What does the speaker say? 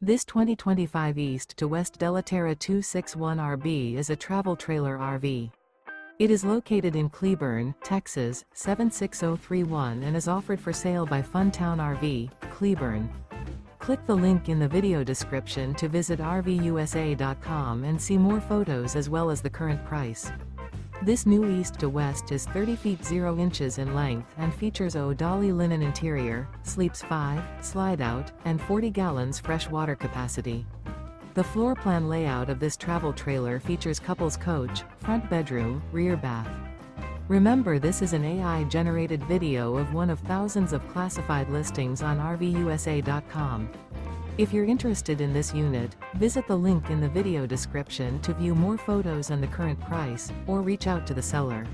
This 2025 East to West Della Terra 261RB is a travel trailer RV. It is located in Cleburne, Texas, 76031 and is offered for sale by Funtown RV, Cleburne. Click the link in the video description to visit RVUSA.com and see more photos as well as the current price. This new East to West is 30 feet 0 inches in length and features ODALI linen interior, sleeps 5, slide-out, and 40 gallons fresh water capacity. The floor plan layout of this travel trailer features couples coach, front bedroom, rear bath. Remember, this is an AI-generated video of one of thousands of classified listings on RVUSA.com. If you're interested in this unit, visit the link in the video description to view more photos and the current price, or reach out to the seller.